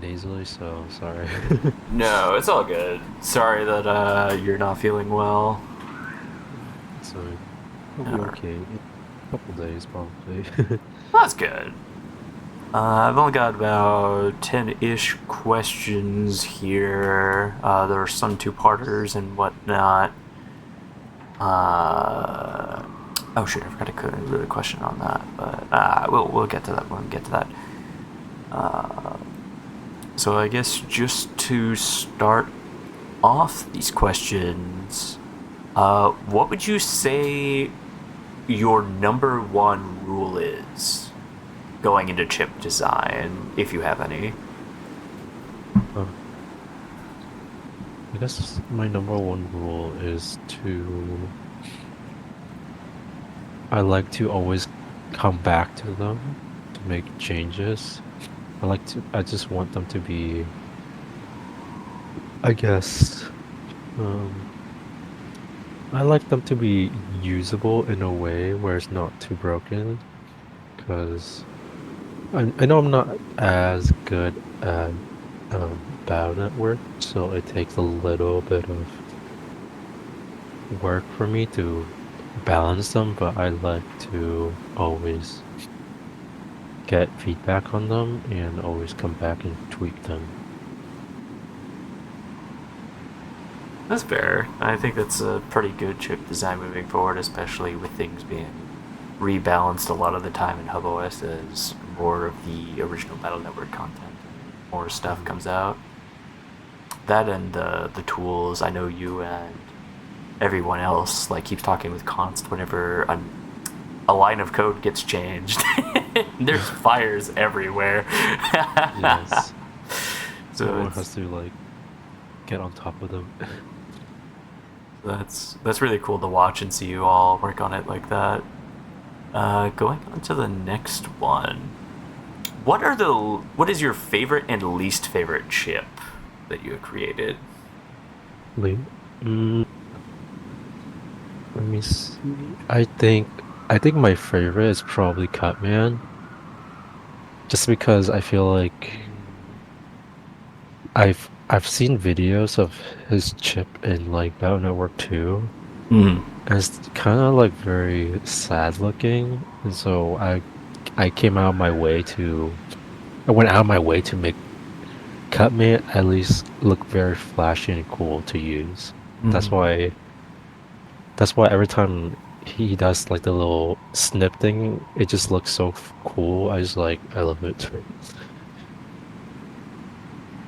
nasally, so sorry. No, it's all good. Sorry that you're not feeling well. So I'll be Uh, okay in a couple days probably. that's good. I've only got about 10-ish questions here. There are some two-parters and whatnot. Uh, oh shoot, I forgot to put a question on that, but we'll get to that when we get to that. So I guess just to start off these questions, what would you say your number one rule is going into chip design, if you have any? uh, I guess my number one rule is to I like to always come back to them to make changes. I just want them to be, I guess, um, I like them to be usable in a way where it's not too broken. Because I know I'm not as good at Battle Network, so it takes a little bit of work for me to balance them, but I like to always get feedback on them and always come back and tweak them. That's fair. I think that's a pretty good chip design moving forward, especially with things being rebalanced a lot of the time in HubOS as more of the original Battle Network content, more stuff Mm. comes out. That and the tools. I know you and everyone else like keeps talking with Const whenever a line of code gets changed. There's fires everywhere. Yes, So everyone it's has to like get on top of them. that's really cool to watch and see you all work on it like that. Going on to the next one. What is your favorite and least favorite chip that you have created? Wait, mm, let me see. I think my favorite is probably Cutman, just because I feel like I've seen videos of his chip in like Battle Network 2, Mm. and it's kind of like very sad looking, and so I came out of my way to I went out of my way to make Cutman at least look very flashy and cool to use. That's Mm. why that's why every time he does like the little snip thing, it just looks so cool. I love it.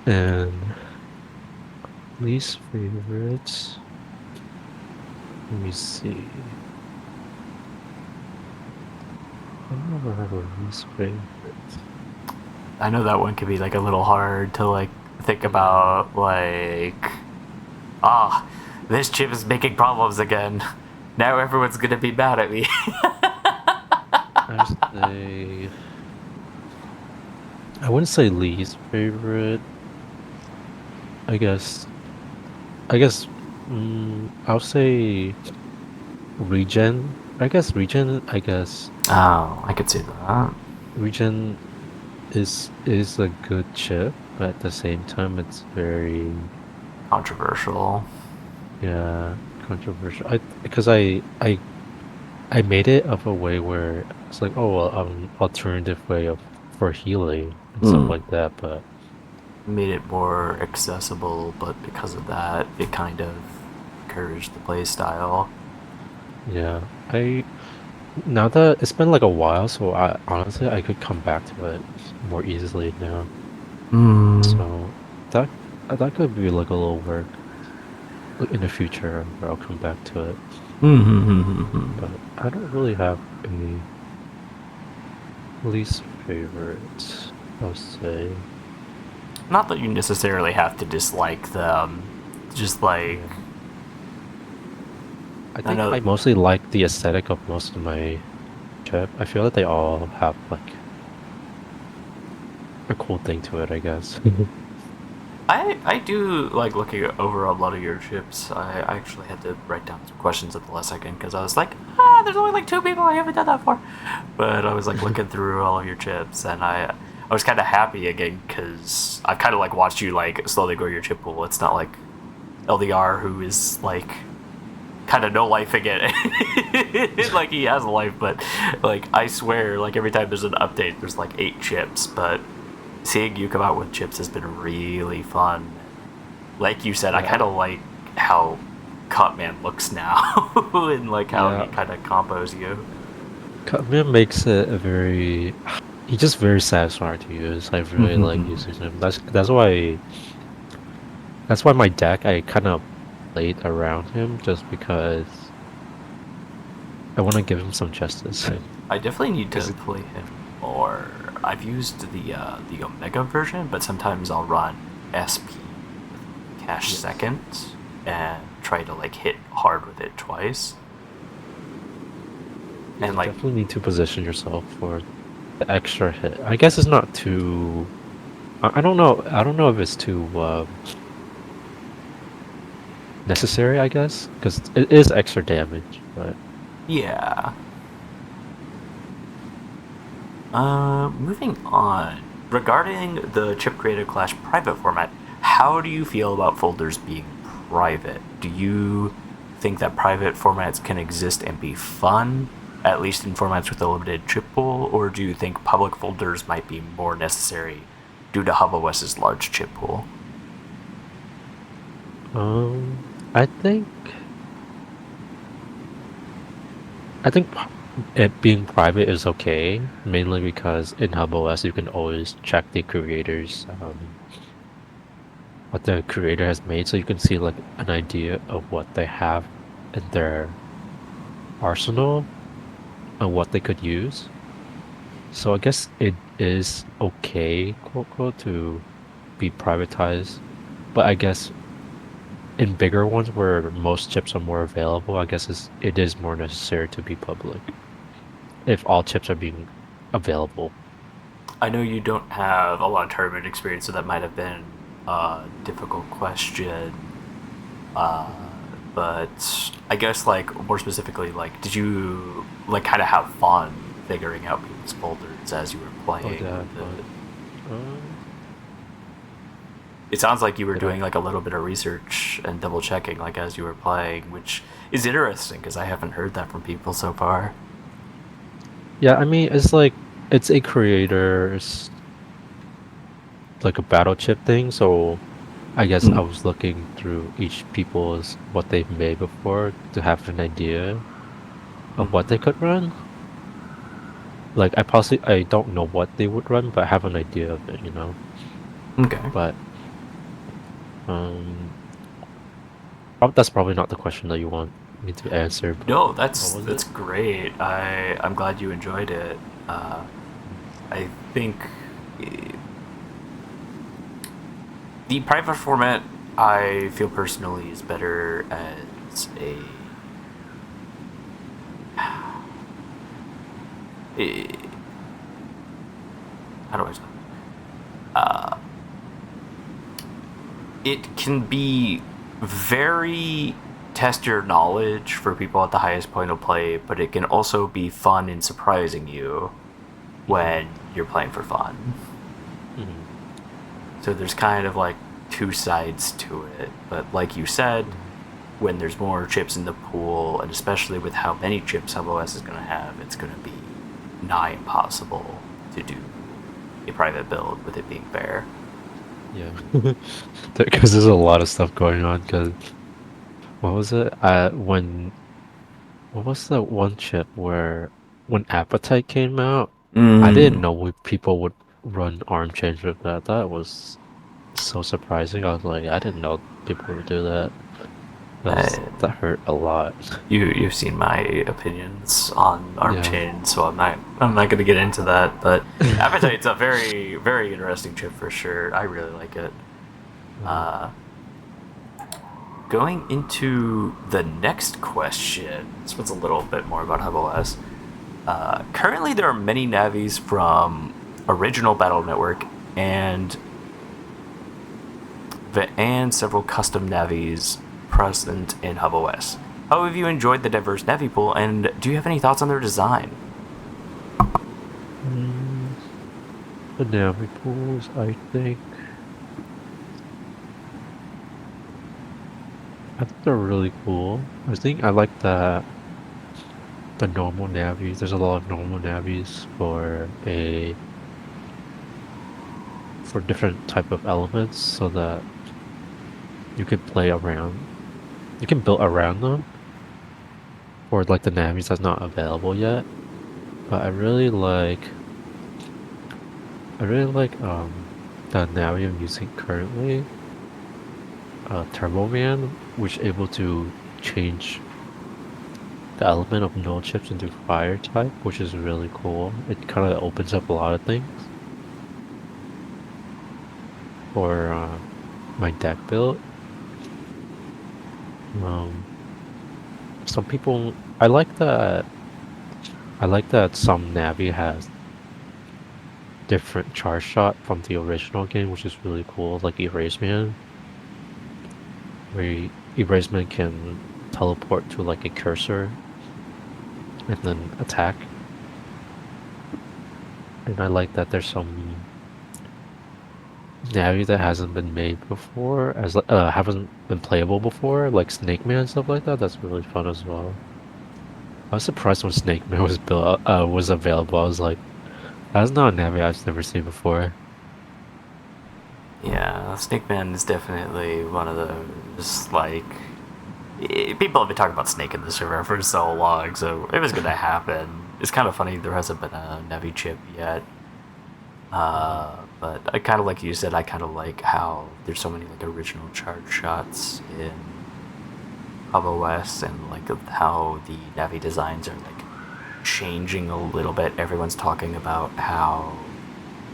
And least favorites. Let me see. I don't know if I have a least favorite. I know that one could be like a little hard to like think Yeah. about. Like, ah, this chip is making problems again. Now everyone's gonna be mad at me. I say I wouldn't say least favorite. I guess I guess I'll say regen. I guess Oh, I could see that. regen is a good chip, but at the same time it's very Controversial. yeah, controversial. I because I made it of a way where it's like, oh well, alternative way of for healing and stuff Mm. like that, but Made it more accessible, but because of that, it kind of encouraged the play style. yeah. I Now that it's been like a while, so I honestly I could come back to it more easily now. Mm. So that that could be like a little work in the future where I'll come back to it. Mm-hmm. But I don't really have a least favorite, I'll say. Not that you necessarily have to dislike them. Just like Yeah. I I think know. I mostly like the aesthetic of most of my chip. I feel that they all have like a cool thing to it, I guess. I do like looking over a lot of your chips. I actually had to write down some questions at the last second because I was like, there's only like two people I haven't done that for. But I was like looking through all of your chips, and I I was kind of happy again because I've kind of like watched you like slowly grow your chip pool. It's not like LDR who is like kind of no life again. Like he has a life, but like I swear, like every time there's an update, there's like 8 chips. But seeing you come out with chips has been really fun. Like you said, I kind Yeah, of like how Cutman looks now, and like how he yeah. kind of combos you. Cutman makes it a very. He's just very satisfying to use. I really like using him. That's why my deck I kind of played around him just because I want to give him some justice. I definitely need to Because play him more. I've used the Omega version, but sometimes I'll run SP cash yes, second and try to like hit hard with it twice. yeah, And you like definitely need to position yourself for the extra hit. I guess it's not too. I don't know. I don't know if it's too necessary. I guess because it is extra damage, but yeah. Moving on. Regarding the chip created clash private format, how do you feel about folders being private? Do you think that private formats can exist and be fun, at least in formats with a limited chip pool, or do you think public folders might be more necessary due to HubOS's large chip pool? I think I think it being private is okay, mainly because in HubOS you can always check the creators what the creator has made, so you can see like an idea of what they have in their arsenal and what they could use. So I guess it is okay, quote quote, to be privatized. But I guess in bigger ones where most chips are more available, I guess it is more necessary to be public if all chips are being available. I know you don't have a lot of tournament experience, so that might have been a difficult question. But I guess like more specifically, like did you like kind of have fun figuring out people's folders as you were Oh, did playing I have with it? fun? Um, It sounds like you were did I? doing like a little bit of research and double checking like as you were playing, which is interesting because I haven't heard that from people so far. Yeah, I mean, it's like it's a creator's like a battle chip thing, so I guess I Mm. was looking through each people's what they've made before to have an idea of what they could run. Like I don't know what they would run, but I have an idea of it. Okay. But um that's probably not the question that you want me to answer, but No, what was that's it? great. I'm glad you enjoyed it. Uh, I think the private format I feel personally is better as a how do I say? It can be very test your knowledge for people at the highest point of play, but it can also be fun and surprising you Hmm. when you're playing for fun. Hmm. So there's kind of like two sides to it. But like you said, Hmm. when there's more chips in the pool, and especially with how many chips HubOS is going to have, it's going to be nigh impossible to do a private build with it being fair. Yeah, because there's a lot of stuff going on. Because what was it? What was that one chip where when Appetite came out, I didn't Mm. know people would run arm change with that. That was so surprising. I was like, I didn't know people would do that. That Uh, hurt a lot. you've seen my opinions on arm Yeah. chain, so I'm not gonna get into that. But Appetite's a very very interesting chip for sure. I really like it. Uh, Uh, Going into the next question, this one's a little bit more about HubOS. Currently, there are many navies from original Battle Network and several custom navies present in HubOS. How have you enjoyed the diverse Navi pool, and do you have any thoughts on their design? mm, the Navi pools, I think they're really cool. I think I like the normal navies. There's a lot of normal navies for different type of elements so that you can play around. You can build around them or like the navies that's not available yet. But I really like the navi I'm using currently, Turbo Man, which is able to change the element of null chips into fire type, which is really cool. It kind of opens up a lot of things for my deck build. Um, some people, I like that some Navi has different charge shot from the original game, which is really cool. Like Erase Man, where Erase Man can teleport to like a cursor and then attack. And I like that there's some Navi that hasn't been made before, haven't been playable before, like Snake Man and stuff like that. That's really fun as well. I was surprised when Snake Man was available. I was like, that's not a Navi I've never seen before. Yeah, Snake Man is definitely one of those, like, people have been talking about Snake in the server for so long, so it was gonna happen. It's kind of funny there hasn't been a Navi chip yet. Mhm. But I kind of like you said. I kind of like how there's so many like original charge shots in HubOS, and like how the Navi designs are like changing a little bit. Everyone's talking about how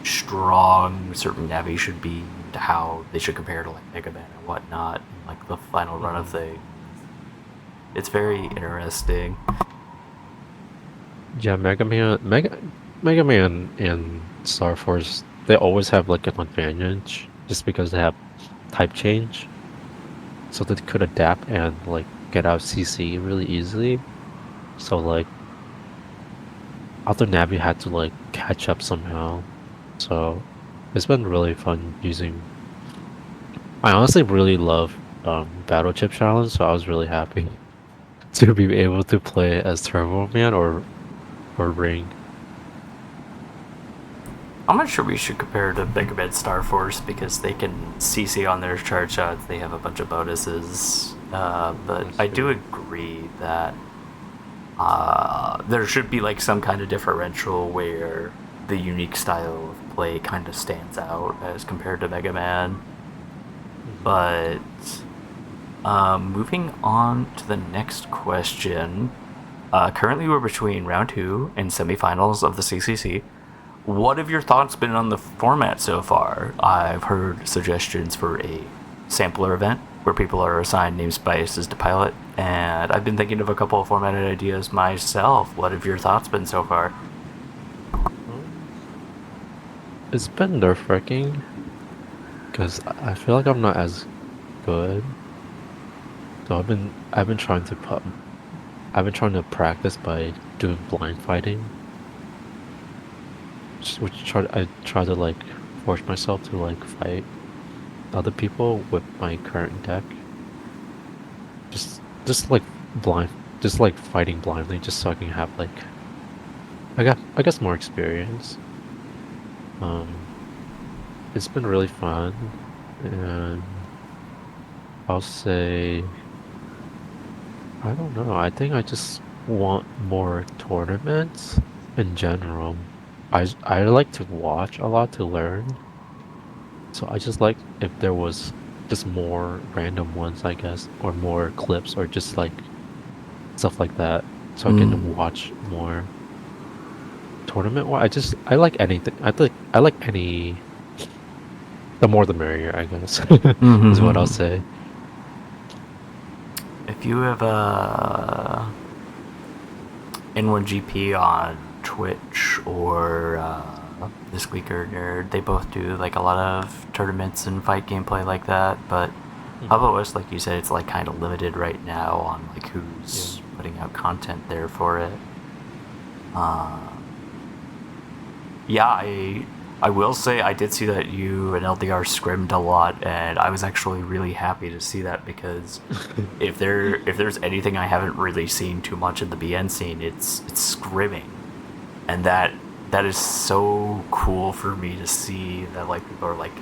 strong certain Navi should be, to how they should compare to like Mega Man and whatnot, and like the final run of Mhm. things. It's very interesting. Yeah, Mega Man and Star Force, they always have like an advantage just because they have type change. So they could adapt and like get out CC really easily. So like other Navi had to like catch up somehow. So it's been really fun using. I honestly really love Battle Chip Challenge, so I was really happy to be able to play as Turbo Man or Ring. I'm not sure we should compare to Mega Man Star Force because they can CC on their charge shots. They have a bunch of bonuses. But That's I do true. agree that there should be like some kind of differential where the unique style of play kind of stands out as compared to Mega Man. Hmm. But moving on to the next question. Currently, we're between round two and semifinals of the CCC. What have your thoughts been on the format so far? I've heard suggestions for a sampler event where people are assigned namespaces to pilot, and I've been thinking of a couple of formatted ideas myself. What have your thoughts been so far? Um, it's been nerve-wracking because I feel like I'm not as good. So I've been trying to practice by doing blind fighting, I try to like force myself to like fight other people with my current deck. Just like blind, just like fighting blindly, just so I can have like I guess more experience. Um, it's been really fun, and I'll say I don't know. I think I just want more tournaments in general. I like to watch a lot to learn. So I just like if there was just more random ones, I guess, or more clips, or just like stuff like that, so I can Mm. watch more tournament. I like anything. I like any. The more the merrier, I guess, is what I'll Mm-hmm. say. If you have N1GP on Twitch or this Squeaker Nerd, they both do like a lot of tournaments and fight gameplay like that. But Hmm. HubOS, like you said, it's like kind of limited right now on like Yeah. who's putting out content there for it. Uh, yeah, I will say I did see that you and LDR scrimmed a lot, and I was actually really happy to see that because if there's anything I haven't really seen too much in the BN scene, it's scrimming, and that is so cool for me to see that like people are like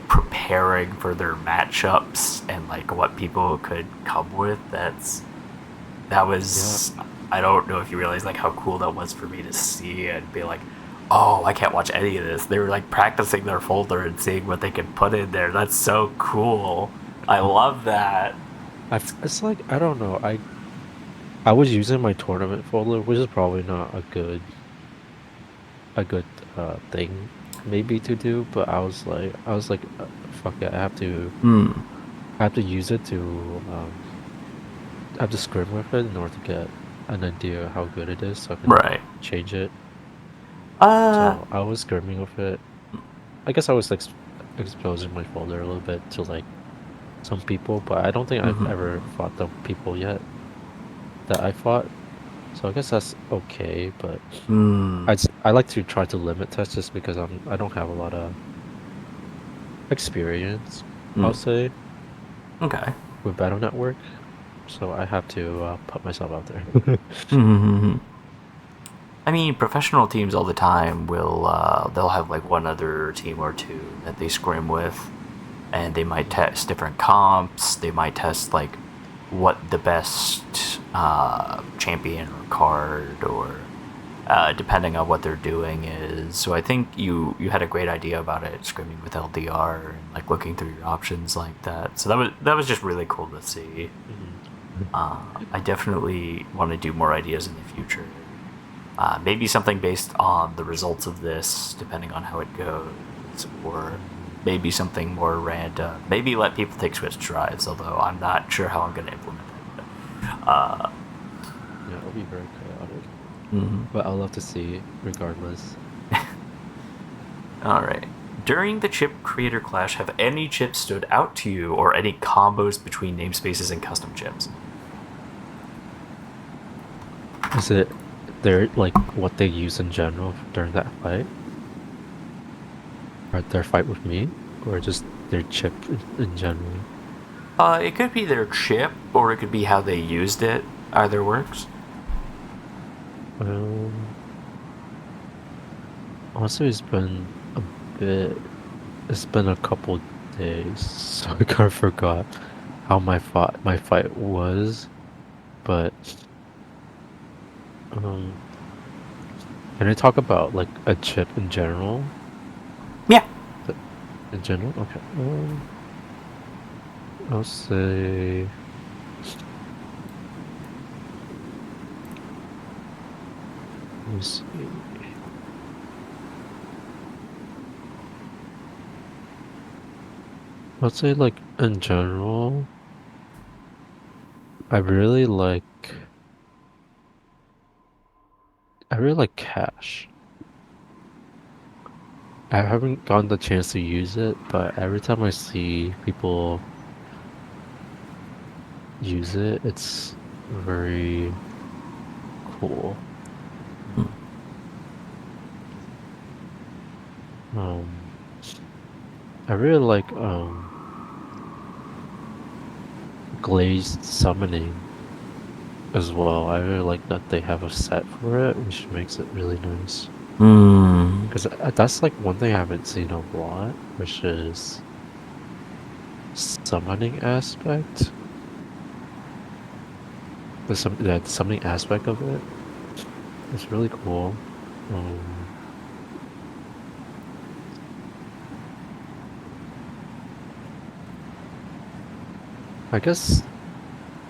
preparing for their matchups and like what people could come with. That Yeah, was, I don't know if you realize like how cool that was for me to see and be like, oh, I can't watch any of this. They were like practicing their folder and seeing what they could put in there. That's so cool. I love that. it's like I don't know. I was using my tournament folder, which is probably not a good thing maybe to do, but I was like fuck it, Hmm. I have to use it to I have to scrim with it in order to get an idea how good it is, so I can Right. change it. Uh. So I was scrimming with it. I guess I was like exposing my folder a little bit to like some people, but I don't think I've Mm-hmm. ever fought the people yet that I fought. So I guess that's okay, but Hmm. I like to try to limit test just because I don't have a lot of experience, I'll Mm. say, Okay. with Battle Network. So I have to put myself out there. Mm-hmm. I mean, professional teams all the time will they'll have like one other team or two that they scrim with, and they might test different comps. They might test like what the best champion or card or depending on what they're doing is. So I think you had a great idea about it, scrimming with LDR and like looking through your options like that. So that was just really cool to see. Mhm. I definitely want to do more ideas in the future. Maybe something based on the results of this, depending on how it goes, or maybe something more random. Maybe let people take Switch drives, although I'm not sure how I'm going to implement that. Yeah, it'll be very chaotic, Mm-hmm. but I'll love to see regardless. All right. During the chip creator clash, have any chips stood out to you, or any combos between namespaces and custom chips? Is it their like what they use in general during that fight? Or their fight with me? Or just their chip in general? It could be their chip, or it could be how they used it. Either works. Um, Honestly, bit, it's been a couple days, so I kind of forgot how my fight was. But um, can I talk about like a chip in general? Yeah. Th- In general, okay. I'll say, let me see. I'll say like in general, I really like I really like Cash. I haven't gotten the chance to use it, but every time I see people use it, it's very cool. Um, I really like glazed summoning as well. I really like that they have a set for it, which makes it really nice. Hmm. Because that's like one thing I haven't seen a lot, which is summoning aspect. The summoning aspect of it. It's really cool. Um, I guess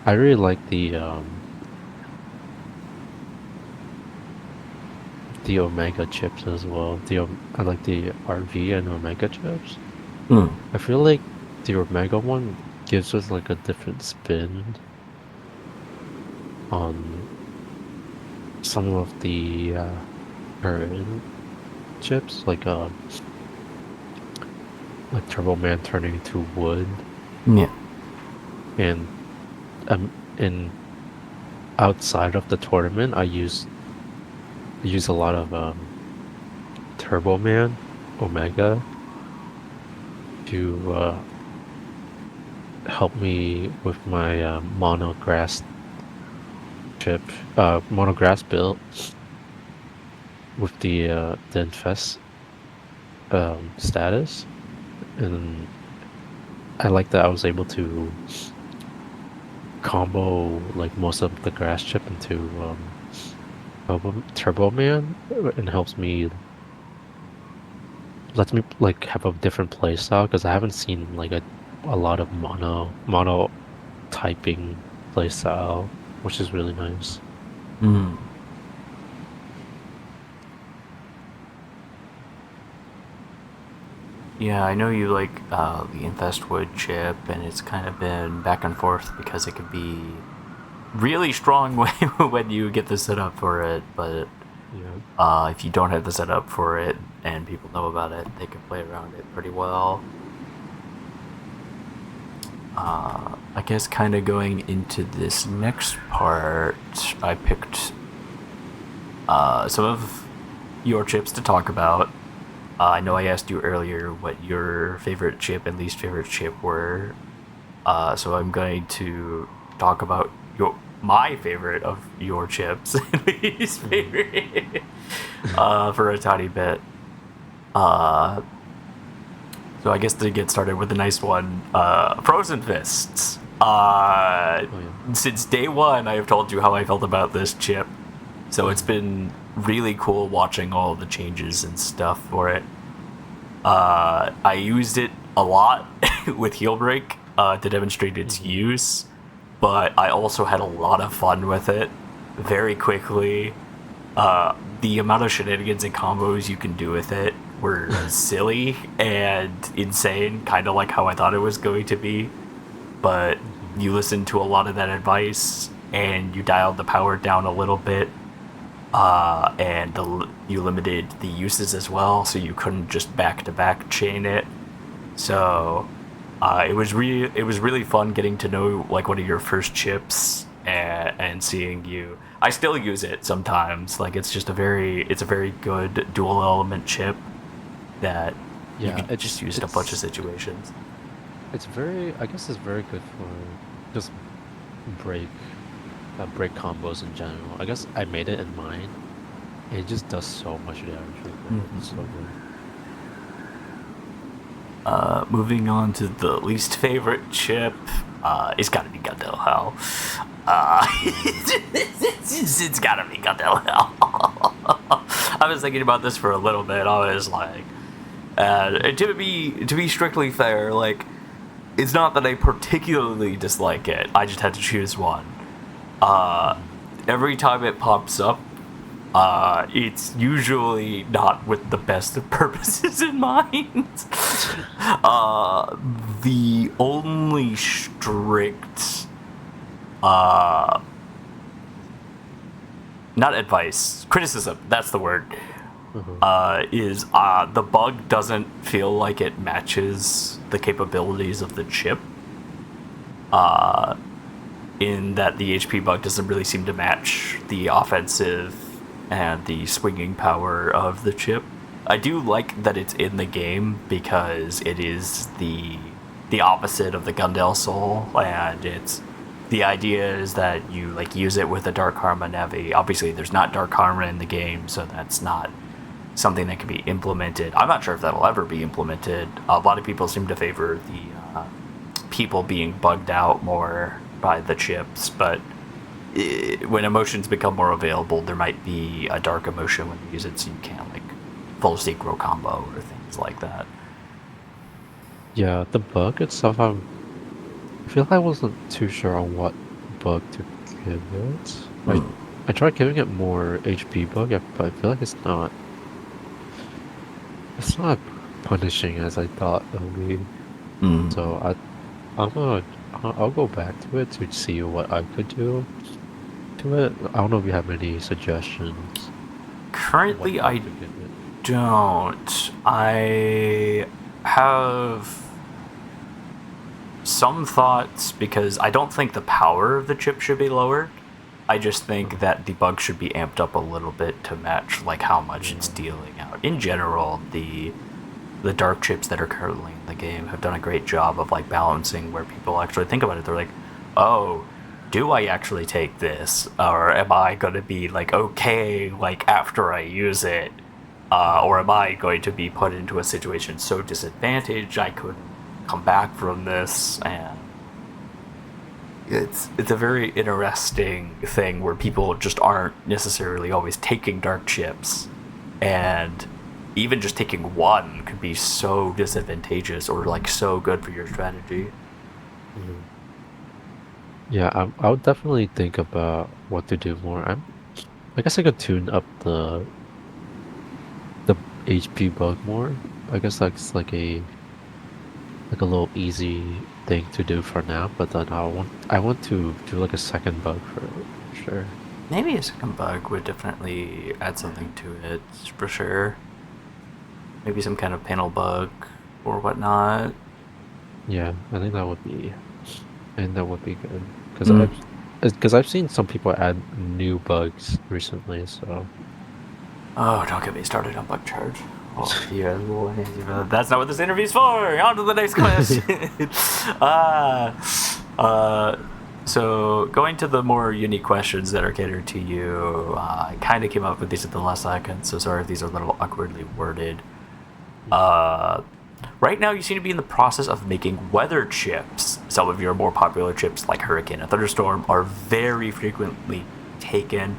I really like the Omega chips as well. I like the RV and Omega chips. Hmm. I feel like the Omega one gives us like a different spin on some of the current chips, like Turbo Man turning into wood, Yeah. and in outside of the tournament, I use a lot of Turbo Man. Omega to help me with my chip, monograss build with the infest status, and I like that I was able to combo like most of the grass chip into Turbo Man, and helps me lets me like have a different play style because I haven't seen like a lot of mono typing play style, which is really nice. Mm. Yeah, I know you like the Infestwood chip, and it's kind of been back and forth because it could be really strong when you get the setup for it, but Yeah. if you don't have the setup for it and people know about it, they can play around it pretty well. I guess kind of going into this next part, I picked some of your chips to talk about. I know I asked you earlier what your favorite chip and least favorite chip were, so I'm going to talk about my favorite of your chips and least Mhm. favorite for a tiny bit. Uh, so I guess to get started with a nice one, Frozen Fists. Oh yeah. Since day one, I have told you how I felt about this chip, so it's Mhm. been really cool watching all the changes and stuff for it. I used it a lot with Heel Break to demonstrate its Mhm. use, but I also had a lot of fun with it very quickly. The amount of shenanigans and combos you can do with it were silly and insane, kind of like how I thought it was going to be. But Mhm. you listened to a lot of that advice and you dialed the power down a little bit, and you limited the uses as well, so you couldn't just back to back chain it. So it was really fun getting to know like one of your first chips and seeing you. I still use it sometimes. Like it's a very good dual element chip that you Yeah, could just use in a bunch of situations. it's very, I guess it's very good for just break break combos in general. I guess I made it in mine, and it just does so much damage with it. It's so good. Moving on to the least favorite chip, it's got to be Goddell Hell. It's got to be Goddell Hell. I was thinking about this for a little bit. I was like, to be strictly fair, like it's not that I particularly dislike it. I just had to choose one. Mhm. Every time it pops up, it's usually not with the best of purposes in mind. The only strict, not advice, criticism, that's the word, Uh-huh. is the bug doesn't feel like it matches the capabilities of the chip. In that the HP bug doesn't really seem to match the offensive and the swinging power of the chip. I do like that it's in the game because it is the opposite of the Gundel Soul, and it's the idea is that you like use it with a Dark Karma Navi. Obviously, there's not Dark Karma in the game, so that's not something that can be implemented. I'm not sure if that'll ever be implemented. A lot of people seem to favor the people being bugged out more by the chips, but when emotions become more available, there might be a dark emotion when you use it, so you can't like full synchro combo or things like that. Yeah, the bug itself, I feel like I wasn't too sure on what bug to give it. I tried giving it more HP bug, but I feel like it's not punishing as I thought it would be. Mm. So I'm gonna I'll go back to it to see what I could do to it. I don't know if you have any suggestions on what Currently, bug I to give it. don't. I have some thoughts because I don't think the power of the chip should be lowered. I just think Uh-huh. that the bug should be amped up a little bit to match like how much it's Yeah. dealing out. In general, the dark chips that are currently in the game have done a great job of like balancing where people actually think about it. They're like, oh, do I actually take this, or am I going to be like okay like after I use it, or am I going to be put into a situation so disadvantaged I couldn't come back from this? And it's a very interesting thing where people just aren't necessarily always taking dark chips, and even just taking one could be so disadvantageous or like so good for your strategy. Mhm. Yeah, I would definitely think about what to do more. I guess I could tune up the HP bug more. I guess that's like a little easy thing to do for now, but then I want to do like a second bug for it, for sure. Maybe a second bug would definitely add something to it for sure. Maybe some kind of panel bug or whatnot. Yeah, I think that would be good Mm. because I've seen some people add new bugs recently, so Oh, don't get me started on bug charge. Oh, yeah, that's not what this interview's for. On to the next question. uh, uh, so, going to the more unique questions that are catered to you, I kind of came up with these at the last second, so sorry if these are a little awkwardly worded. Uh, right now, you seem to be in the process of making weather chips. Some of your more popular chips, like Hurricane and Thunderstorm, are very frequently taken.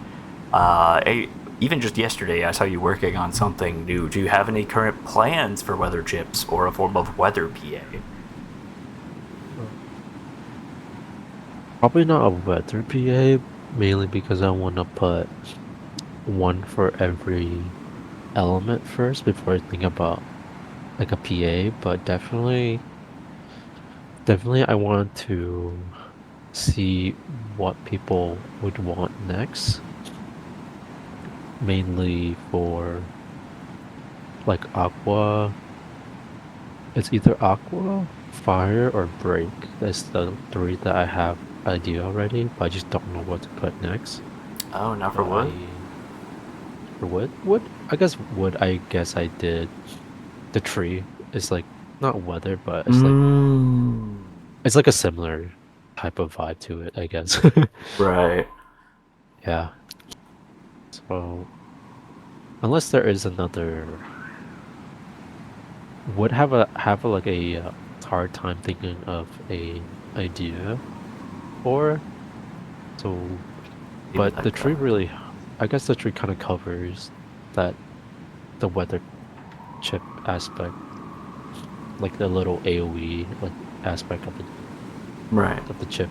Even just yesterday, I saw you working on something new. Do you have any current plans for weather chips or a form of weather PA? probably not a weather PA, mainly because I want to put one for every element first before I think about like a PA, but definitely I want to see what people would want next, mainly for like aqua. It's either aqua, fire, or break. That's the three that I have idea already, but I just don't know what to put next. Oh, not for So wood? for wood, I guess wood. I guess I did the tree. Is like not weather, but Mmm. it's like a similar type of vibe to it, I guess. Right. Yeah. So unless there is another, would have like a hard time thinking of a idea or so. See where But the that tree goes. really, I guess the tree kind of covers that the weather chip aspect, like the little AOE like aspect Right. of the chip.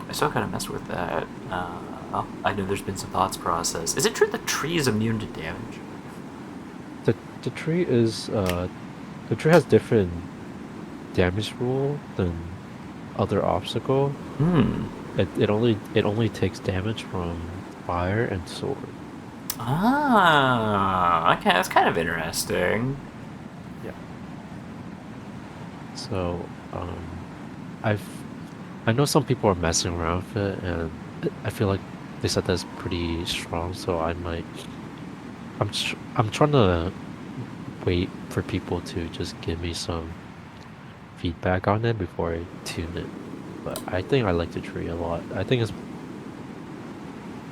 I still kind of mess with that. I know there's been some thoughts process. Is it true the tree is immune to damage? The tree is the tree has different damage rule than other obstacle. Hmm. It only takes damage from fire and sword. Ah, okay, that's kind of interesting. Yeah. So I've I know some people are messing around with it, and I feel like they said that's pretty strong. So I might I'm trying to wait for people to just give me some feedback on it before I tune it. But I think I like the tree a lot. I think it's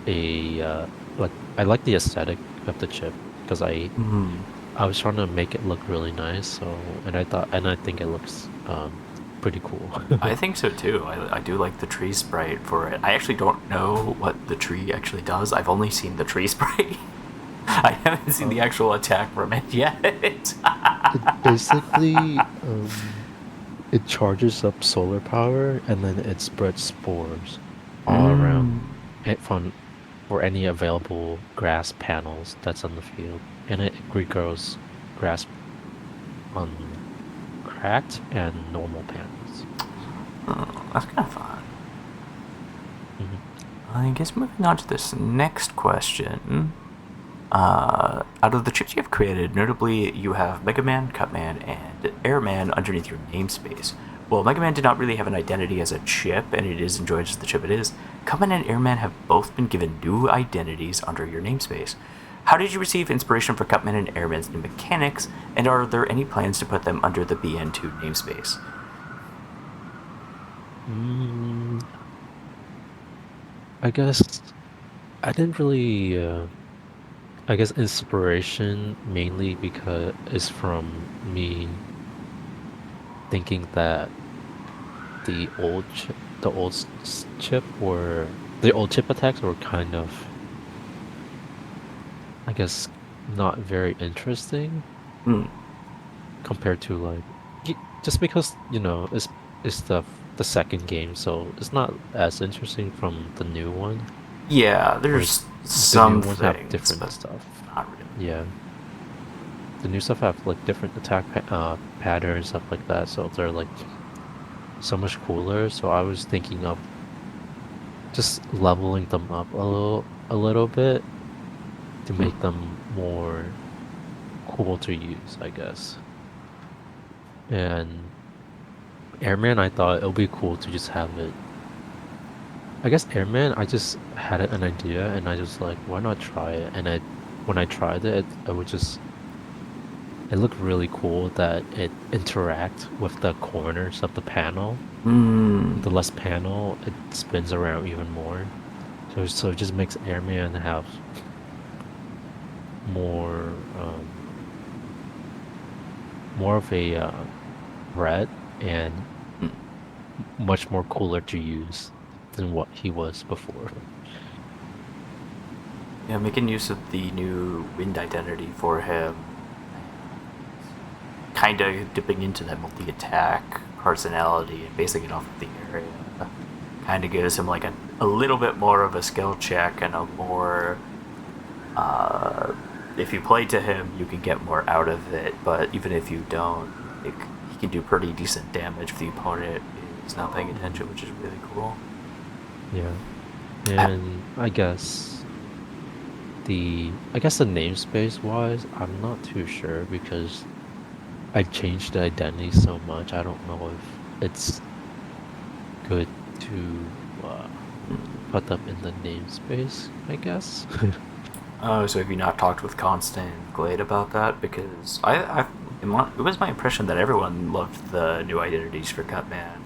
a like I like the aesthetic of the chip because Hmm. I was trying to make it look really nice. So and I think it looks pretty cool. I think so too. I do like the tree sprite for it. I actually don't know what the tree actually does. I've only seen the tree sprite. I haven't seen the Um, actual attack from it yet. it basically it charges up solar power and then it spreads spores all Mm. around it from for any available grass panels that's on the field, and it regrows grass on cracked and normal panels. Oh, that's kind of fun. Hmm. I guess moving on to this next question. Out of the chips you have created, notably you have Mega Man, Cutman, and Airman underneath your namespace. Well, Mega Man did not really have an identity as a chip, and it is enjoyed as the chip it is. Cutman and Airman have both been given new identities under your namespace. How did you receive inspiration for Cutman and Airman's new mechanics, and are there any plans to put them under the BN2 namespace? Mm, I guess I didn't really. I guess inspiration mainly because is from me thinking that the old chip were the old chip attacks were kind of, I guess, not very interesting Hmm. compared to like just because it's the second game, so it's not as interesting from the new one. Yeah, Whereas there's the new some ones have things, different but stuff. not really. Yeah, the new stuff have like different attack patterns, stuff like that. So they're like so much cooler. So I was thinking of just leveling them up a little bit to Hmm. make them more cool to use, I guess. And Airman, I thought it would be cool to just have it. I guess Airman, I just had an idea and I just like, why not try it? And when I tried it, I would just, it looked really cool that it interact with the corners of the panel. Hmm. The less panel, it spins around even more. So it just makes Airman have more, more of a threat and much more cooler to use than what he was before. Yeah, making use of the new wind identity for him, kind of dipping into that multi-attack personality and basing it off of the area, kind of gives him like a little bit more of a skill check and a more. If you play to him, you can get more out of it, but even if you don't, like, he can do pretty decent damage if the opponent is not paying attention, Mhm. which is really cool. Yeah. Uh, And I guess the namespace wise, I'm not too sure because I changed the identity so much. I don't know if it's good to put them in the namespace, I guess. Oh, so have you not talked with Constant and Glade about that? Because it was my impression that everyone loved the new identities for Cutman.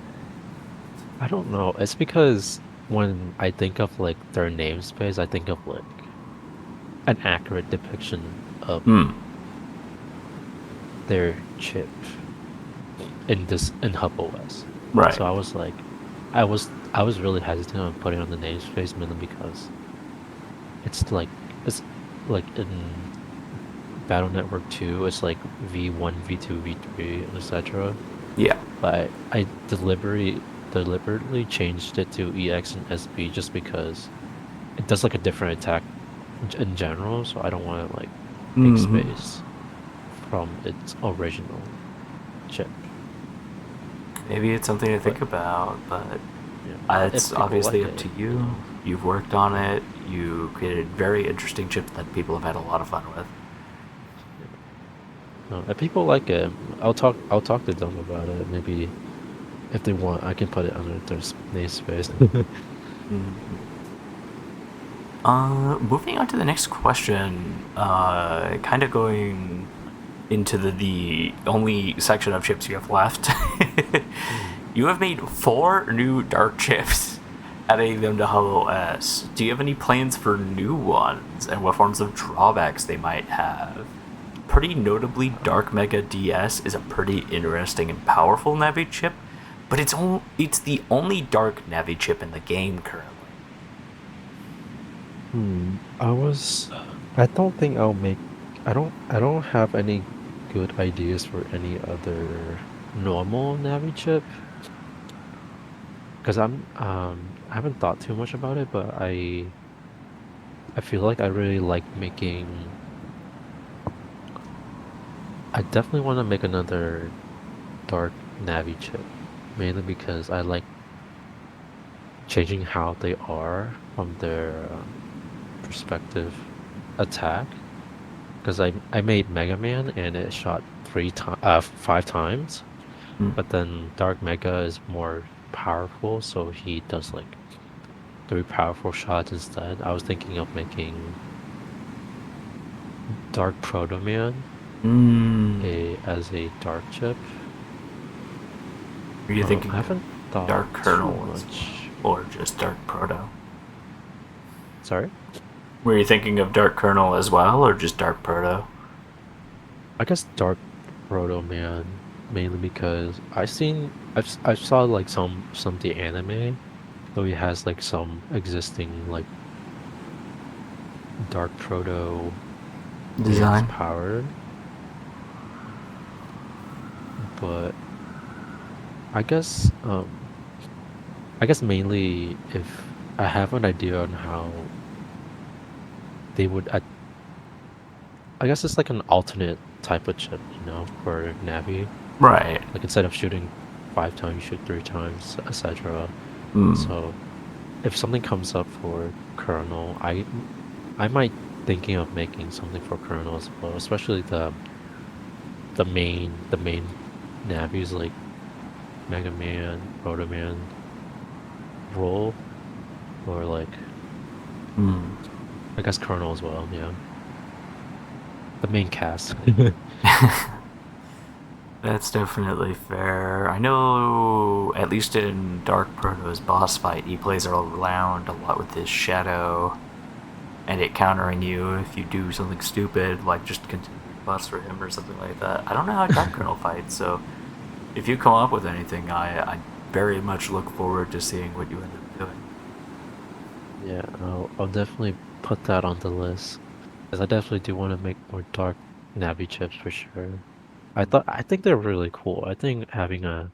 I don't know. It's because when I think of like their namespace, I think of like an accurate depiction of Hmm. their chip in HubOS. Right. So I was like, I was really hesitant on putting on the namespace mainly because it's like it's like in Battle Network 2, it's like V1, V2, V3, etc. Yeah. But I deliberately changed it to EX and SB just because it does like a different attack in general, so I don't want to like take Mm-hmm. space from its original chip. Maybe it's something to But think about, but yeah, it's if people obviously like up to it, you. You've worked on it. You created very interesting chips that people have had a lot of fun with. yeah. No, if people like it, I'll talk to them about it. Maybe if they want, I can put it under their namespace. Mm. Moving on to the next question. Kind of going into the only section of chips you have left. Hmm. You have made 4 new dark chips, adding them to HoloS. Do you have any plans for new ones, and what forms of drawbacks they might have? Pretty notably, Dark Mega DS is a pretty interesting and powerful Navi chip, but it's the only dark Navi chip in the game currently. Hmm. I don't think I don't have any good ideas for any other normal Navi chip because I haven't thought too much about it, but I feel like I really like making. I definitely want to make another dark Navi chip, mainly because I like changing how they are from their perspective attack. Because I made Mega Man and it shot 5 times, Mm. but then Dark Mega is more powerful, so he does like 3 powerful shots instead. I was thinking of making Dark Proto Man Mm, a as a dark chip. are you I thinking of haven't thought Dark too Kernel as well? much. Or just Dark Proto? Sorry? Were you thinking of Dark Kernel as well, or just Dark Proto? I guess Dark Proto Man mainly because I saw like some of the anime, though he has like some existing like Dark Proto man's Design? power, but I guess I guess mainly if I have an idea on how they would I guess it's like an alternate type of chip, for Navi. Right. Like instead of shooting 5 times, you shoot 3 times, etc. Mm. So if something comes up for kernel, I might thinking of making something for kernel as well, especially the main navies like Mega Man, Proto Man role, or like Mm. I guess kernel as well. Yeah, the main cast. That's definitely fair. I know, at least in Dark Proto's boss fight, he plays around a lot with his shadow and it countering you if you do something stupid, like just continue buffs for him or something like that. I don't know how Dark Kernel fights, so if you come up with anything, I very much look forward to seeing what you end up doing. Yeah, I'll definitely put that on the list because I definitely do want to make more dark Navi chips for sure. I think they're really cool. I think having a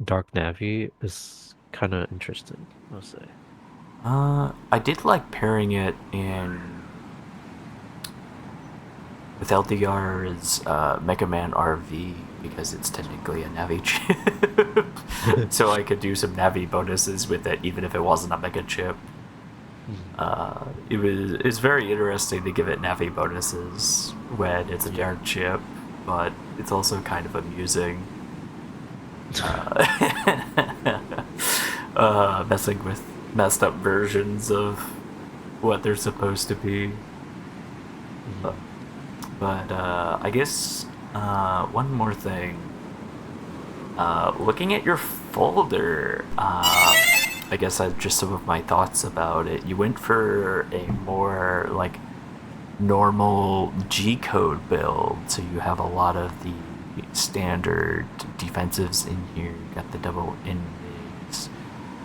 dark Navi is kind of interesting, I'll say. I did like pairing it in with LDR's Mega Man RV because it's technically a Navi chip. So I could do some Navi bonuses with it, even if it wasn't a Mega chip. Mm, It's very interesting to give it Navi bonuses when it's a yeah. dark chip, but it's also kind of amusing uh, messing with messed up versions of what they're supposed to be. Uh, Mm, But I guess one more thing. Looking at your folder, I guess I just some of my thoughts about it. You went for a more like normal G code build, so you have a lot of the standard defensives in here. You got the double invis.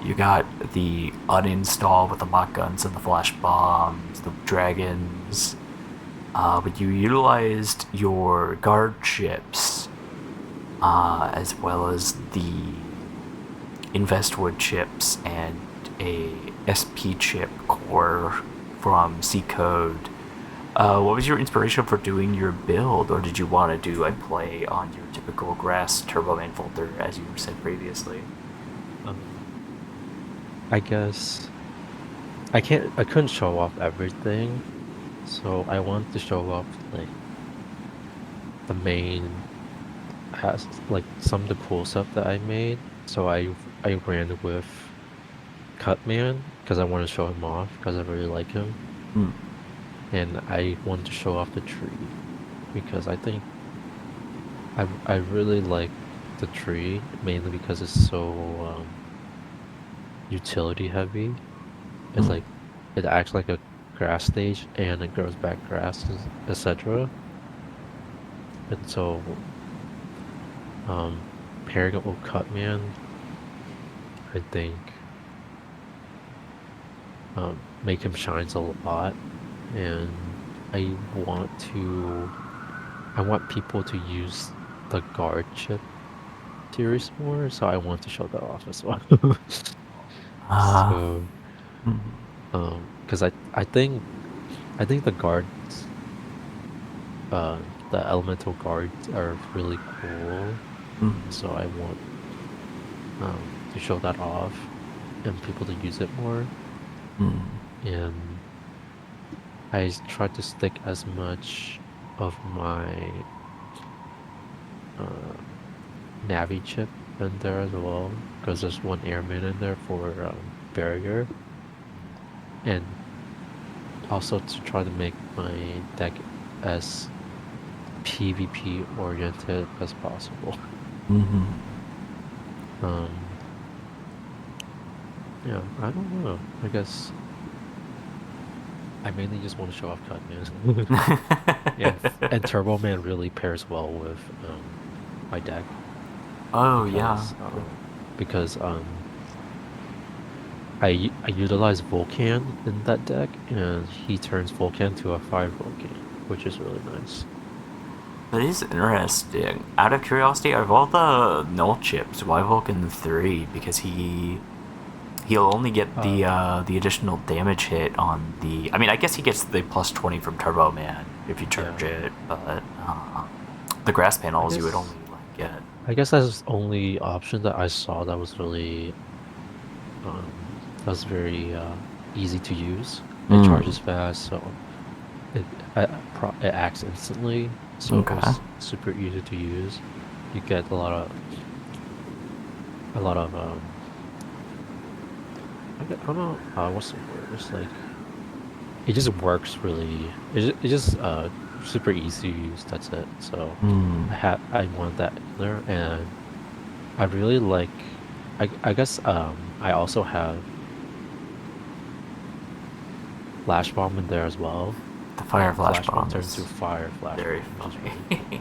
You got the uninstall with the mock guns and the flash bombs, the dragons. But you utilized your guard chips as well as the Investwood chips and a SP chip core from C Code. What was your inspiration for doing your build, or did you want to do a play on your typical grass Turboman folder, as you said previously? um, I guess I couldn't show off everything, so I want to show off like the main has like some of the cool stuff that I made. So I ran with Cutman because I want to show him off because I really like him, Hmm. and I want to show off the tree because I think I really like the tree mainly because it's so utility heavy. It's Hmm. like it acts like a grass stage and it grows back grass, etc. And so um pairing it with Cutman, I think make him shines a lot, and want I want people to use the guard chip series more, so I want to show that off as well. Uh, So, hmm. because I think the guards, the elemental guards are really cool, Hmm. so I want to show that off and people to use it more. Hmm. And I try to stick as much of my uh Navi chip in there as well, because there's one airman in there for barrier, and also to try to make my deck. as PvP oriented as possible. Mm-hmm. Um, yeah, I don't know. I guess I mainly just want to show off Cutman. Yeah, and Turbo Man really pairs well with my deck Oh yeah. because because I utilize Volcan in that deck and he turns Volcan to a fire Volcan, which is really nice. That is interesting. Out of curiosity, out of all the null chips, why Vulcan 3? Because he'll only get Uh, the additional damage hit on the. I mean, I guess he gets the plus 20 from Turbo Man if you charge yeah, it, but the grass I panels you would only guess like get. I guess that's the only option that I saw that was really that was very easy to use. It Mm. charges fast, so it acts instantly, so it Okay. was super easy to use. You get a lot of I don't know what's the word? It's like it just works really. It's just super easy to use. That's it. So Mm. I want that in there, and I really like. I guess I also have Flash Bomb in there as well, The fire and flash Flash Bomb bomb turns to is Fire Flash very Bomb, which is really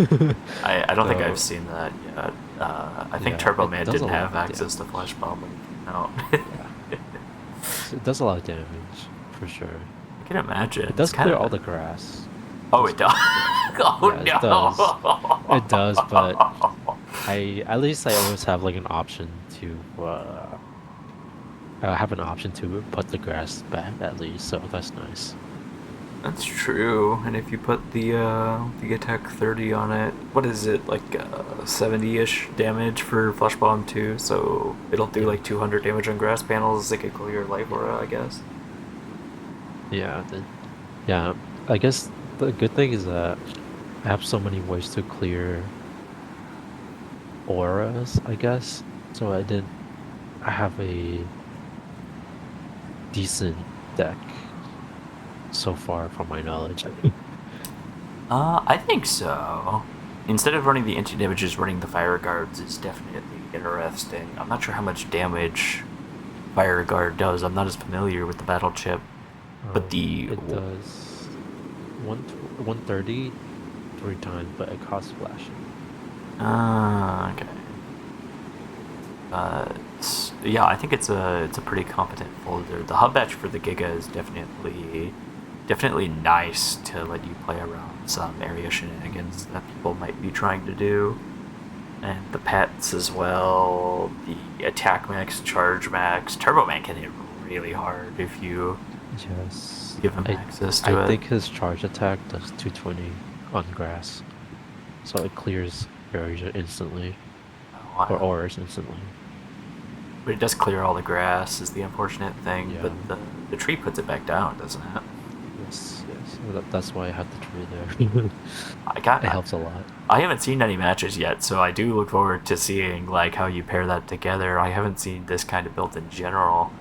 funny. cool. I don't think I've So seen that yet. I think yeah, Turbo it Man does a didn't lot have of access to damage. flash bomb when it came out. Yeah, so it does a lot of damage for sure. I can imagine. It It's does kind clear all of. the grass. Oh, it Just does. Oh yeah, it does. It does, but no. I at least I always have like an option to I have an option to put the grass back at least, so that's nice. That's true. And if you put the attack 30 on it, what is it like 70-ish damage for flash bomb too? So it'll do Yeah, like 200 damage on grass panels. It could clear life aura, I guess. yeah, yeah. I guess the good thing is that I have so many ways to clear auras, I guess. So I have a decent deck so far from my knowledge. I think so. Instead of running the anti damages, running the fire guards is definitely interesting. I'm not sure how much damage fire guard does. I'm not as familiar with the battle chip, but the It does 130 three times, but it costs flashing. okay. Uh, yeah, I think it's a pretty competent folder. The hub batch for the Giga is definitely nice to let you play around some area shenanigans that people might be trying to do, and the pets as well. The attack max, charge max, turbo man can hit really hard if you Yes, give him access I to it. think his charge attack does 220 on grass, so it clears area instantly Oh, or wow. auras instantly. But it does clear all the grass is the unfortunate thing. But Yeah. the tree puts it back down, doesn't it? Yes, yes. That's why I had the tree there. I got. It helps a lot. I haven't seen any matches yet, so I do look forward to seeing like how you pair that together. I haven't seen this kind of built in general.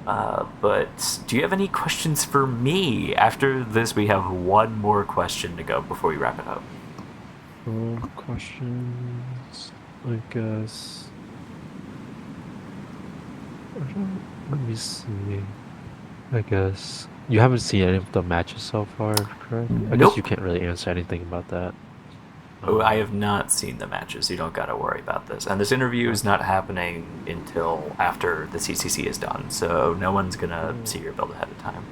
But do you have any questions for me? After this, we have one more question to go before we wrap it up. Questions, I guess. Let me see. I guess you haven't seen any of the matches so far, correct? I guess you Nope. can't really answer anything about that. Oh, I Um, have not seen the matches. You don't gotta worry about this. And this interview is not okay. happening until after the CCC is done, so no one's gonna see Oh, your build ahead of time.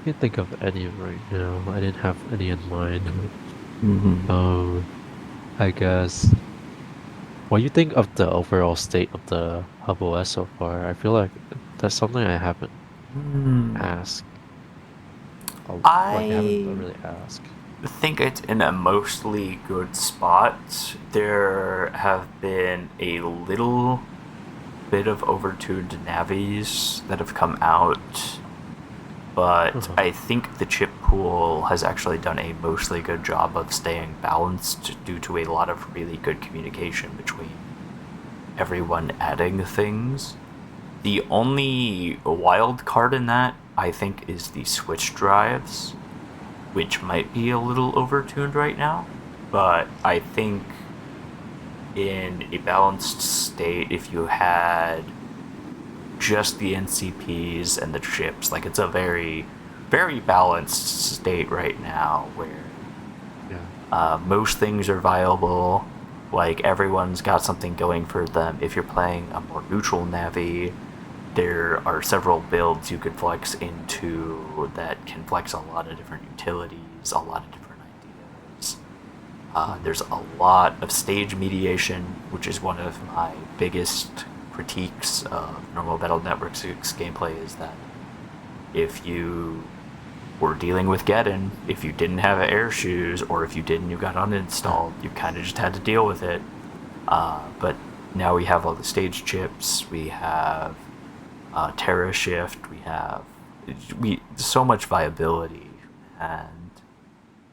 can't think of any right now. I didn't have any in mind. Mm-hmm. Um, I guess. What do you think of the overall state of the Hub OS so far? I feel like that's something I haven't Hmm. asked. Like I haven't I really asked. think it's in a mostly good spot. There have been a little bit of overtuned navies that have come out, but Uh-huh. I think the chip pool has actually done a mostly good job of staying balanced due to a lot of really good communication between everyone adding things. The only wild card in that, I think, is the switch drives. which might be a little overtuned right now. But I think in a balanced state, if you had just the NCPs and the chips, like it's a very, very balanced state right now where Yeah. most things are viable. Like everyone's got something going for them. If you're playing a more neutral Navi, there are several builds you could flex into that can flex a lot of different utilities, a lot of different ideas. There's a lot of stage mediation, which is one of my biggest critiques of normal Battle Network 6 gameplay, is that if you were dealing with Geddon, if you didn't have air shoes, or if you didn't, you got uninstalled, you kind of just had to deal with it. But now we have all the stage chips, we have Terra Shift, we have so much viability and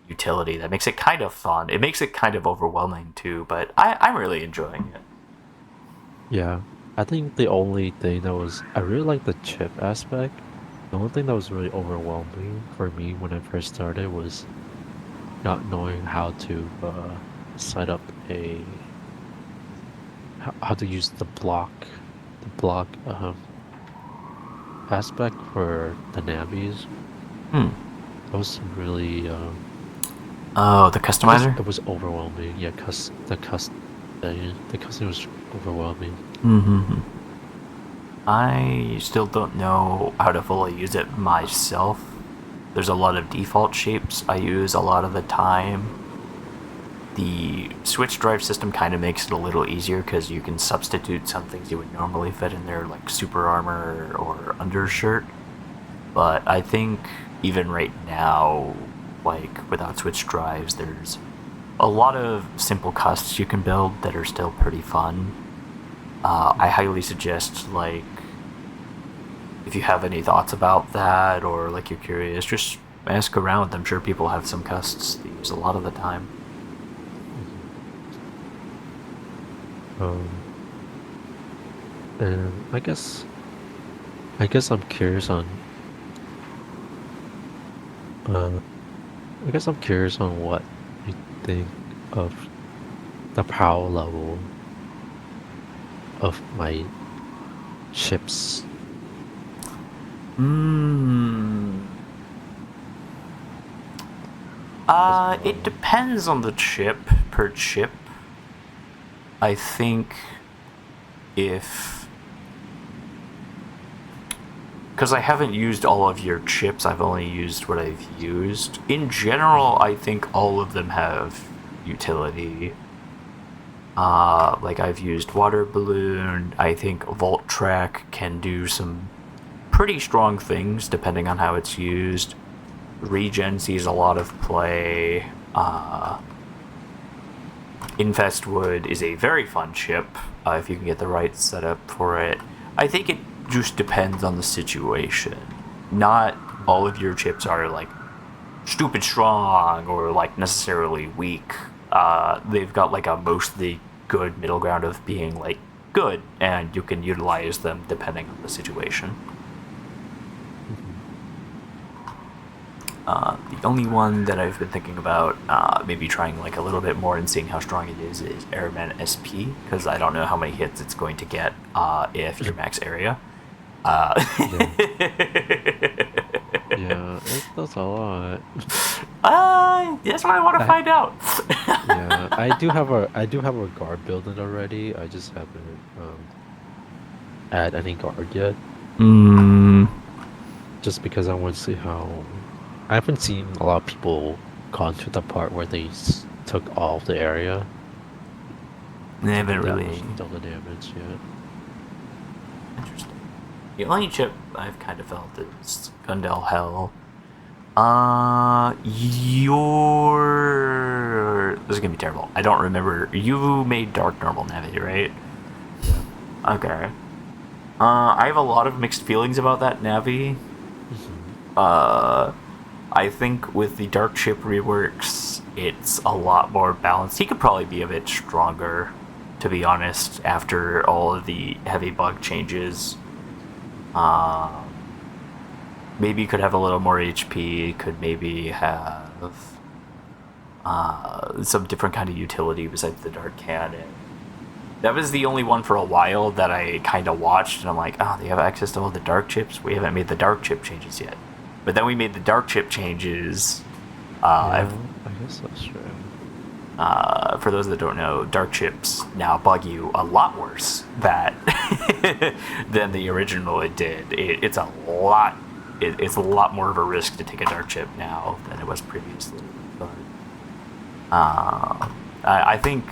utility that makes it kind of fun. It makes it kind of overwhelming too, but I'm really enjoying it. Yeah. I think the only thing that was I really like the chip aspect. The only thing that was really overwhelming for me when I first started was not knowing how to set up how to use the block aspect for the navies. Hmm. That was really Oh, the customizer? it was overwhelming. Yeah, cause the custom was overwhelming. Mm-hmm. I still don't know how to fully use it myself. There's a lot of default shapes I use a lot of the time. The switch drive system kind of makes it a little easier because you can substitute some things you would normally fit in there, like super armor or undershirt. But I think even right now, like without switch drives, there's a lot of simple custs you can build that are still pretty fun. I highly suggest, like, if you have any thoughts about that or like you're curious, just ask around. I'm sure people have some custs they use a lot of the time. Mhm. Um, and I guess I'm curious on uh I guess I'm curious on what you think of the power level of my chips. Hmm. As It well. depends on the chip per chip. I think if because I haven't used all of your chips, I've only used what I've used. In general, Mhm. I think all of them have utility. Like I've used water balloon. I think Volt Track can do some pretty strong things depending on how it's used. Regen sees a lot of play. Infestwood is a very fun chip if you can get the right setup for it. I think it just depends on the situation. Not all Yeah. of your chips are like stupid strong or like necessarily weak. They've got like a mostly good middle ground of being like good, and you can utilize them depending on the situation. Mhm. The only one that I've been thinking about maybe trying like a little bit more and seeing how strong it is Airman SP, because I don't know how many hits it's going to get if you're max area. Uh, Yeah. Yeah, it does a lot. that's what I want to I find out. Yeah, I do have a guard building already. I just haven't add any guard yet. mm, Just because I want to see how I haven't seen a lot of people gone to the part where they took all of the area they and haven't then really. done the damage yet. Interesting. The only chip I've kind of felt is Gundel Hell. Your this is gonna be terrible. I don't remember. You made Dark Normal Navi, right? Yeah. Okay. I have a lot of mixed feelings about that Navi. Hmm. Uh, I think with the Dark Chip reworks, it's a lot more balanced. He could probably be a bit stronger, to be honest, after all of the heavy bug changes. Um, maybe could have a little more HP. Could maybe have some different kind of utility besides the dark cannon. That was the only one for a while that I kind of watched, and I'm like, oh, they have access to all the dark chips. We haven't made the dark chip changes yet. But then we made the dark chip changes. Uh, Yeah, I guess that's true. for those that don't know, dark chips now bug you a lot worse that than the original it did. It's a lot. It's a lot more of a risk to take a dark chip now than it was previously. But I think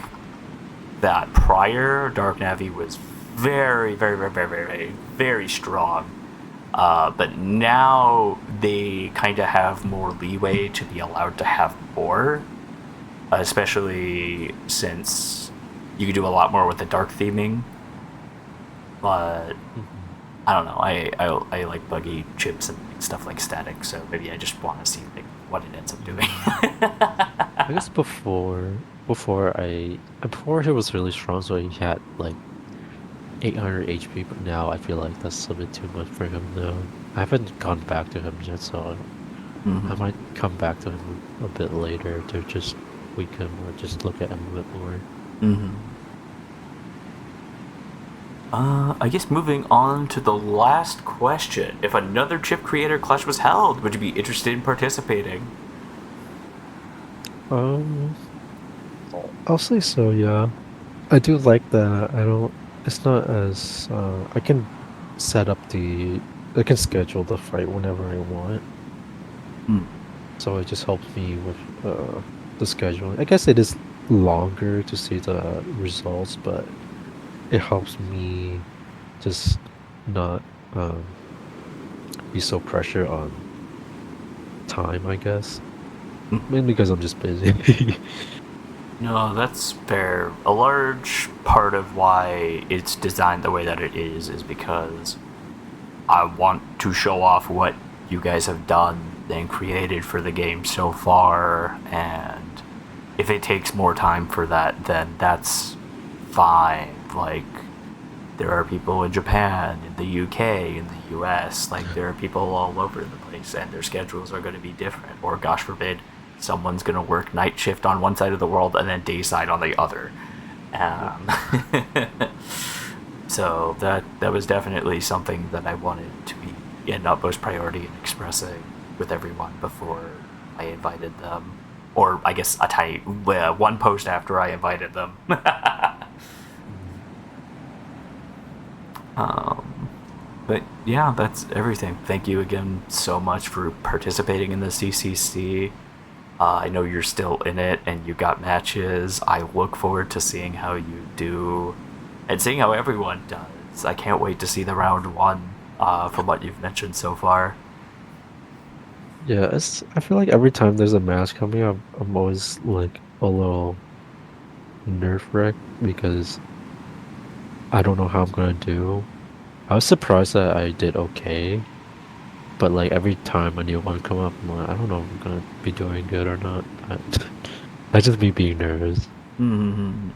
that prior Dark Navi was very, very, very, very, very, very, very strong. But now they kind of have more leeway to be allowed to have more, especially since you can do a lot more with the dark theming. But Mhm. I don't know. I like buggy chips and stuff like static, so maybe I just want to see like what it ends up doing. I guess before he was really strong, so he had like 800 HP, but now I feel like that's a bit too much for him now. I haven't gone back to him yet, so I Mm-hmm. might come back to him a bit later to just tweak him or just look at him a bit more. Mm-hmm. I guess moving on to the last question. If another chip creator clash was held, would you be interested in participating? Um, I'll say so, yeah. I do like that. I don't, it's not as, I can set up I can schedule the fight whenever I want. Mm. So it just helps me with the scheduling. I guess it is longer to see the results, but it helps me just not be so pressure on time, I guess. Mainly because I'm just busy. No, that's fair. A large part of why it's designed the way that it is because I want to show off what you guys have done and created for the game so far, and if it takes more time for that, then that's fine. Like, there are people in Japan, in the UK, in the US, like, there are people all over the place, and their schedules are going to be different. Or, gosh forbid, someone's going to work night shift on one side of the world and then day side on the other. Yep. Um, so that was definitely something that I wanted to be in utmost priority in expressing with everyone before I invited them, or I guess a tiny one post after I invited them. Mm. um, but yeah, that's everything. Thank you again so much for participating in the CCC. I know you're still in it and you got matches. I look forward to seeing how you do and seeing how everyone does. I can't wait to see the round one from what you've mentioned so far. Yeah, I feel like every time there's a match coming up, I'm always like a little nerve wracked because I don't know how I'm gonna do. I was surprised that I did okay, but like every time a new one come up, I'm like, I don't know if I'm gonna be doing good or not. That's just me being nervous. Hmm.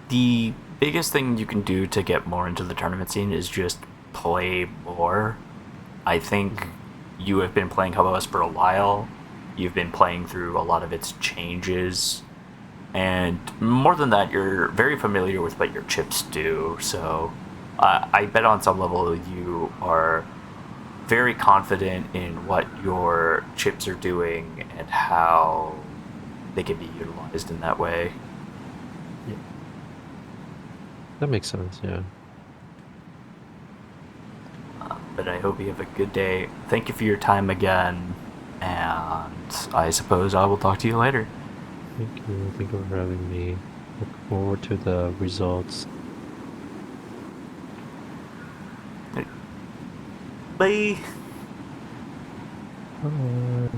The biggest thing you can do to get more into the tournament scene is just play more. I think Mhm. you have been playing HubOS for a while. You've been playing through a lot of its changes. And more than that, you're very familiar with what your chips do. So I bet on some level you are very confident in what your chips are doing and how they can be utilized in that way. Yeah, that makes sense. Yeah. But I hope you have a good day. Thank you for your time again. And I suppose I will talk to you later. Thank you. Thank you for having me. Look forward to the results. Bye. Bye.